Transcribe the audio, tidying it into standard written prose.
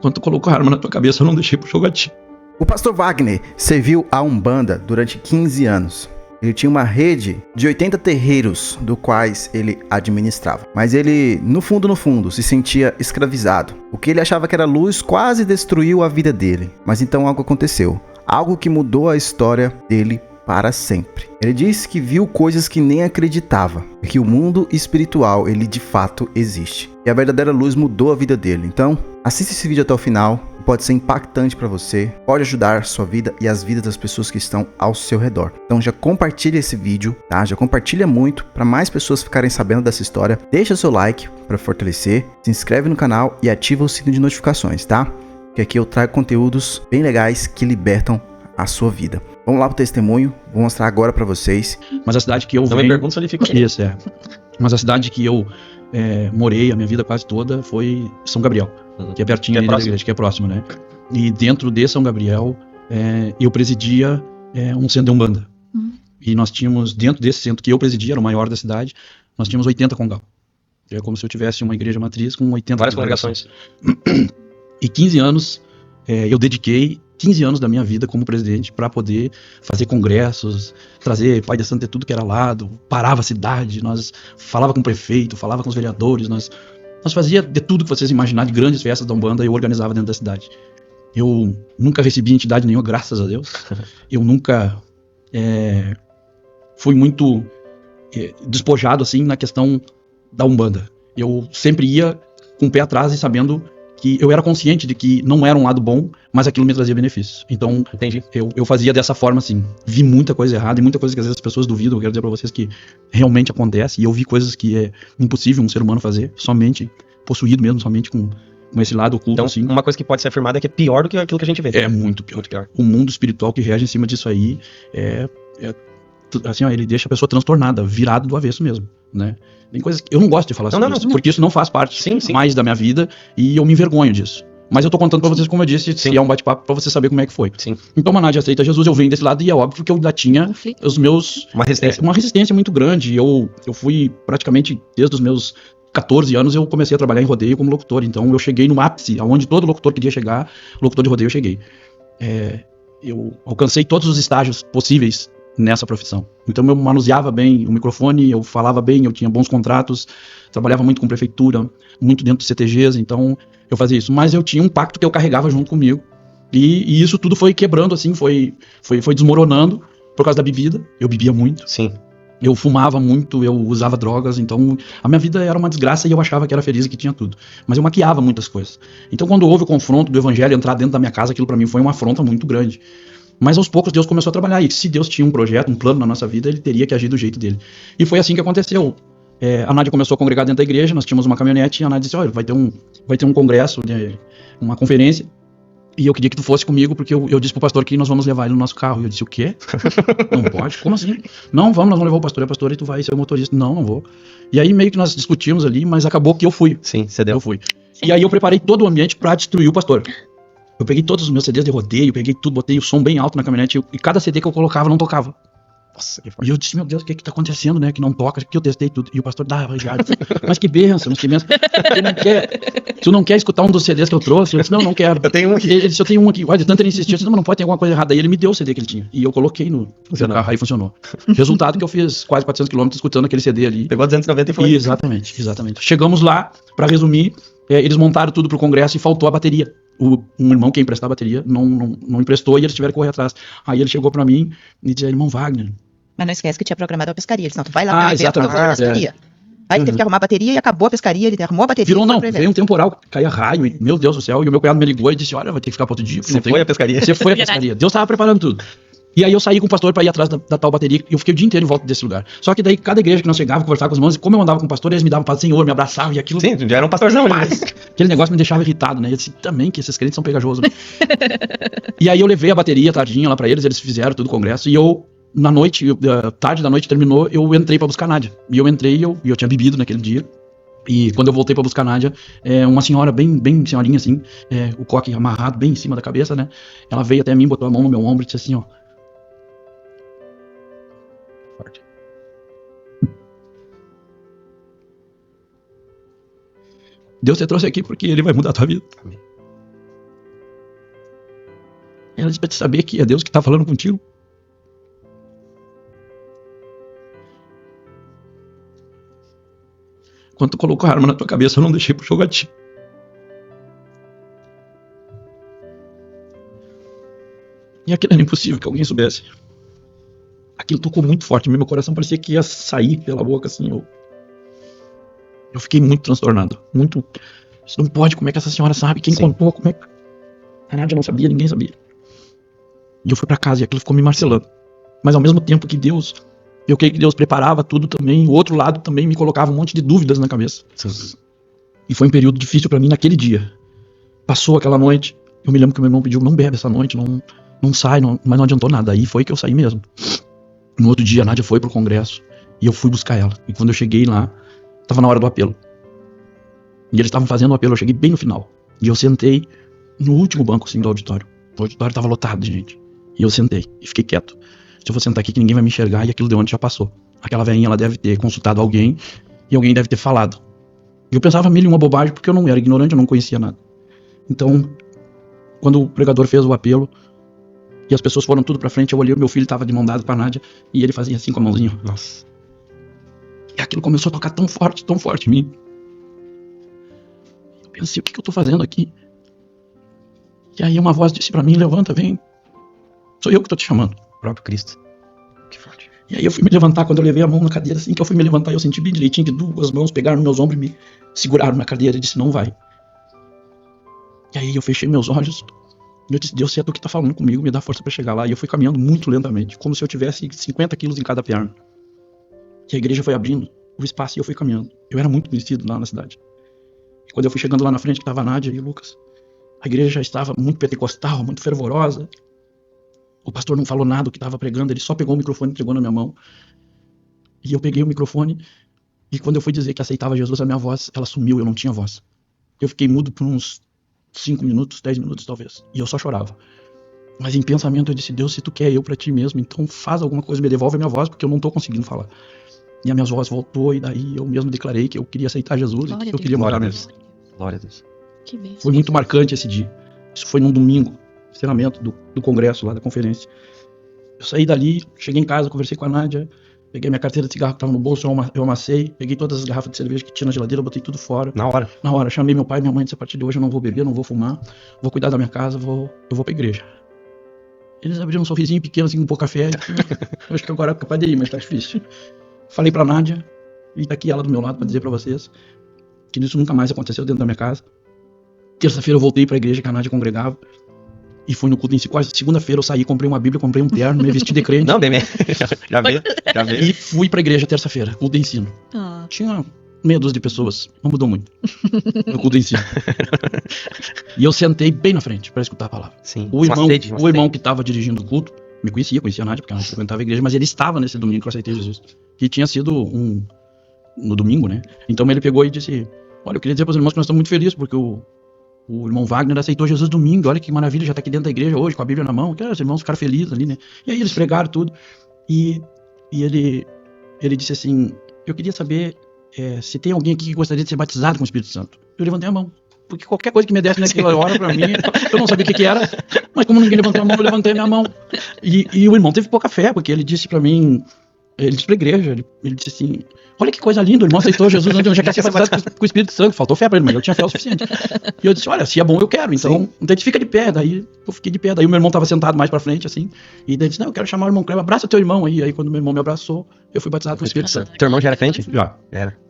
Quando tu colocou a arma na tua cabeça, eu não deixei pro jogatinho. O pastor Wagner serviu a Umbanda durante 15 anos. Ele tinha uma rede de 80 terreiros, do quais ele administrava. Mas ele, no fundo, se sentia escravizado. O que ele achava que era luz quase destruiu a vida dele. Mas então algo aconteceu. Algo que mudou a história dele para sempre. Ele disse que viu coisas que nem acreditava. Que o mundo espiritual, ele de fato existe. E a verdadeira luz mudou a vida dele. Então, assista esse vídeo até o final. Pode ser impactante para você, pode ajudar sua vida e as vidas das pessoas que estão ao seu redor. Então já compartilha esse vídeo, tá? Já compartilha muito para mais pessoas ficarem sabendo dessa história. Deixa seu like para fortalecer, se inscreve no canal e ativa o sininho de notificações, tá? Que aqui eu trago conteúdos bem legais que libertam a sua vida. Vamos lá pro testemunho, vou mostrar agora para vocês. Mas a cidade que eu Não me pergunto se ele fica. Isso, é. Mas a cidade que eu morei a minha vida quase toda foi São Gabriel, que é pertinho ali da igreja, que é próximo, né? E dentro de São Gabriel, eu presidia um centro de Umbanda. E nós tínhamos, dentro desse centro que eu presidia, era o maior da cidade, nós tínhamos 80 congal. É como se eu tivesse uma igreja matriz com 80 várias congregações. E 15 anos, eu dediquei 15 anos da minha vida como presidente para poder fazer congressos, trazer Pai de Santo de tudo que era lado, parava a cidade, nós falava com o prefeito, falava com os vereadores, nós fazia de tudo que vocês imaginarem, de grandes festas da Umbanda, eu organizava dentro da cidade. Eu nunca recebi entidade nenhuma, graças a Deus. Eu nunca fui muito despojado assim na questão da Umbanda. Eu sempre ia com o pé atrás e sabendo que eu era consciente de que não era um lado bom, mas aquilo me trazia benefícios. Então, entendi. Eu fazia dessa forma, assim. Vi muita coisa errada e muita coisa que às vezes as pessoas duvidam. Eu quero dizer pra vocês que realmente acontece. E eu vi coisas que é impossível um ser humano fazer, somente possuído mesmo, somente com esse lado oculto, então, assim. Uma coisa que pode ser afirmada é que é pior do que aquilo que a gente vê. É muito pior. O mundo espiritual que rege em cima disso aí assim, ó, ele deixa a pessoa transtornada, virado do avesso mesmo, né? Tem coisas que eu não gosto de falar sobre isso, porque isso não faz parte mais da minha vida e eu me envergonho disso. Mas eu tô contando pra vocês, como eu disse, se é um bate-papo pra você saber como é que foi. Sim. Então, a Nádia aceita Jesus, eu venho desse lado e é óbvio que eu já tinha os meus... Uma resistência muito grande. Eu fui praticamente, desde os meus 14 anos, eu comecei a trabalhar em rodeio como locutor. Então, eu cheguei no ápice, aonde todo locutor queria chegar, locutor de rodeio eu cheguei. Eu alcancei todos os estágios possíveis nessa profissão. Então eu manuseava bem o microfone, eu falava bem, eu tinha bons contratos, trabalhava muito com prefeitura, muito dentro de CTGs, então eu fazia isso. Mas eu tinha um pacto que eu carregava junto comigo e isso tudo foi quebrando, assim, foi desmoronando por causa da bebida. Eu bebia muito. Sim. Eu fumava muito, eu usava drogas, então a minha vida era uma desgraça e eu achava que era feliz e que tinha tudo. Mas eu maquiava muitas coisas. Então quando houve o confronto do evangelho entrar dentro da minha casa, aquilo pra mim foi uma afronta muito grande. Mas aos poucos Deus começou a trabalhar, e se Deus tinha um projeto, um plano na nossa vida, ele teria que agir do jeito dele. E foi assim que aconteceu. A Nádia começou a congregar dentro da igreja, nós tínhamos uma caminhonete, e a Nádia disse, olha, vai ter um congresso, uma conferência, e eu queria que tu fosse comigo, porque eu disse pro pastor que nós vamos levar ele no nosso carro. E eu disse, o quê? Não pode? Como assim? Não, nós vamos levar o pastor, e a pastora, e tu vai ser o motorista. Não vou. E aí meio que nós discutimos ali, mas acabou que eu fui. Sim, cedeu. Eu fui. E aí eu preparei todo o ambiente pra destruir o pastor. Eu peguei todos os meus CDs de rodeio, peguei tudo, botei o som bem alto na caminhonete e cada CD que eu colocava não tocava. Nossa, que forte. E eu disse, meu Deus, o que tá acontecendo, né? Que não toca, que eu testei tudo. E o pastor, mas que bênção, que bênção. Tu não quer escutar um dos CDs que eu trouxe? Eu disse, não quero. Eu tenho um aqui. Ele disse, eu tenho um aqui. Olha, de tanto ele insistir, eu disse, não, mas não pode ter alguma coisa errada. Aí ele me deu o CD que ele tinha. E eu coloquei no carro, aí funcionou. Resultado que eu fiz quase 400 km escutando aquele CD ali. Pegou 290 e foi. Exatamente. Chegamos lá, pra resumir, eles montaram tudo pro congresso e faltou a bateria. Um irmão que ia emprestar a bateria não emprestou e eles tiveram que correr atrás. Aí ele chegou pra mim e disse, irmão Wagner. Mas não esquece que tinha programado a pescaria. Ele disse, não, tu vai lá ver a pescaria. Aí ele teve que arrumar a bateria e acabou a pescaria, ele arrumou a bateria. Veio um temporal, caía raio, e, meu Deus do céu, e o meu cunhado me ligou e disse, olha, vai ter que ficar para outro dia. Você foi à pescaria. Deus estava preparando tudo. E aí eu saí com o pastor para ir atrás da tal bateria, e eu fiquei o dia inteiro em volta desse lugar. Só que daí, cada igreja que nós chegávamos, conversava com os irmãos, e como eu andava com o pastor, eles me davam paz, Senhor, me abraçavam, e aquilo... Sim, já era um pastorzão. Mas, aquele negócio me deixava irritado, né? Eu disse, também que esses crentes são pegajosos. E aí eu levei a bateria tardinha lá para eles fizeram todo o congresso, e eu, na noite, tarde da noite terminou, eu entrei para buscar a Nádia. E eu entrei, e eu tinha bebido naquele dia. E quando eu voltei pra buscar a Nádia, uma senhora bem senhorinha assim, o coque amarrado bem em cima da cabeça, né? Ela veio até mim, botou a mão no meu ombro e disse assim, ó. Forte. Deus te trouxe aqui porque ele vai mudar a tua vida. Amém. Ela disse pra te saber que é Deus que tá falando contigo. Quando tu colocou a arma na tua cabeça, eu não deixei pro jogo a ti. E aquilo era impossível que alguém soubesse. Aquilo tocou muito forte, meu coração parecia que ia sair pela boca, assim. Eu fiquei muito transtornado. Muito. Isso não pode, como é que essa senhora sabe? Quem contou? Como é que. A Nádia não sabia, ninguém sabia. E eu fui pra casa e aquilo ficou me marcelando. Mas ao mesmo tempo que Deus, eu creio que Deus preparava tudo também, o outro lado também me colocava um monte de dúvidas na cabeça. E foi um período difícil pra mim naquele dia. Passou aquela noite, eu me lembro que meu irmão pediu, não bebe essa noite, não sai, mas não adiantou nada. Aí foi que eu saí mesmo. No outro dia a Nádia foi pro congresso e eu fui buscar ela. E quando eu cheguei lá, tava na hora do apelo. E eles estavam fazendo o apelo, eu cheguei bem no final. E eu sentei no último banco assim do auditório. O auditório tava lotado de gente. E eu sentei e fiquei quieto. Se eu vou sentar aqui que ninguém vai me enxergar, e aquilo de onde já passou. Aquela velhinha, ela deve ter consultado alguém e alguém deve ter falado. E eu pensava mil e uma bobagem porque eu não era ignorante, eu não conhecia nada. Então, quando o pregador fez o apelo e as pessoas foram tudo pra frente, eu olhei, meu filho tava de mão dada com a Nádia e ele fazia assim com a mãozinha. Nossa. E aquilo começou a tocar tão forte em mim. Eu pensei, o que eu tô fazendo aqui? E aí uma voz disse pra mim, levanta, vem. Sou eu que tô te chamando. O próprio Cristo. Que forte. E aí eu fui me levantar, quando eu levei a mão na cadeira, assim que eu fui me levantar, eu senti bem direitinho que duas mãos pegaram nos meus ombros e me seguraram na cadeira e disse, não vai. E aí eu fechei meus olhos e eu disse, Deus, se é tu que tá falando comigo, me dá força pra chegar lá. E eu fui caminhando muito lentamente, como se eu tivesse 50 quilos em cada perna. E a igreja foi abrindo o espaço e eu fui caminhando. Eu era muito conhecido lá na cidade. E quando eu fui chegando lá na frente, que tava a Nádia e o Lucas, a igreja já estava muito pentecostal, muito fervorosa. O pastor não falou nada do que estava pregando, ele só pegou o microfone e entregou na minha mão. E eu peguei o microfone e quando eu fui dizer que aceitava Jesus, a minha voz, ela sumiu, eu não tinha voz. Eu fiquei mudo por uns 5 minutos, 10 minutos talvez, e eu só chorava. Mas em pensamento eu disse, Deus, se tu quer eu pra ti mesmo, então faz alguma coisa, me devolve a minha voz, porque eu não tô conseguindo falar. E a minha voz voltou e daí eu mesmo declarei que eu queria aceitar Jesus e que eu queria morar mesmo. Glória a Deus. Que bênção. Foi muito marcante esse dia. Isso foi num domingo, encerramento do congresso lá, da conferência. Eu saí dali, cheguei em casa, conversei com a Nádia, peguei minha carteira de cigarro que tava no bolso, eu amassei, peguei todas as garrafas de cerveja que tinha na geladeira, botei tudo fora. Na hora. Na hora, chamei meu pai e minha mãe, disse, a partir de hoje eu não vou beber, não vou fumar, vou cuidar da minha casa, eu vou pra igreja. Eles abriram um sorrisinho pequeno assim, um pouco café, eu acho que agora é capaz de ir, mas tá difícil. Falei pra Nádia, e tá aqui ela do meu lado pra dizer pra vocês, que isso nunca mais aconteceu dentro da minha casa. Terça-feira eu voltei pra igreja que a Nádia congregava, e fui no culto em quase segunda-feira eu saí, comprei uma bíblia, comprei um terno, me vesti de crente. Não, bem, já veio. E fui pra igreja terça-feira, culto de ensino. Ah, Tinha meia dúzia de pessoas, não mudou muito, no culto de ensino. E eu sentei bem na frente pra escutar a palavra. Sim. O irmão que estava dirigindo o culto, me conhecia a Nádia, porque ela frequentava a igreja, mas ele estava nesse domingo que eu aceitei Jesus. Que tinha sido no domingo, né? Então ele pegou e disse, olha, eu queria dizer para os irmãos que nós estamos muito felizes, porque o irmão Wagner aceitou Jesus domingo, olha que maravilha, já está aqui dentro da igreja hoje, com a Bíblia na mão, que os irmãos ficaram felizes ali, né? E aí eles pregaram tudo, e ele disse assim, eu queria saber se tem alguém aqui que gostaria de ser batizado com o Espírito Santo. Eu levantei a mão, porque qualquer coisa que me desse naquela hora pra mim, eu não sabia o que era, mas como ninguém levantou a mão, eu levantei a minha mão. E o irmão teve pouca fé, porque ele disse pra mim, ele disse pra igreja, ele disse assim, olha que coisa linda, o irmão aceitou Jesus, onde já quer ser batizado com o Espírito Santo, faltou fé pra ele, mas eu tinha fé o suficiente. E eu disse, olha, se é bom eu quero, então a gente fica de pé, daí eu fiquei de pé, daí o meu irmão tava sentado mais pra frente, assim, e daí ele disse, não, eu quero chamar o irmão Cleber, abraça teu irmão aí quando o meu irmão me abraçou, eu fui batizado com o Espírito Santo. Teu irmão já era crente? Já. Era.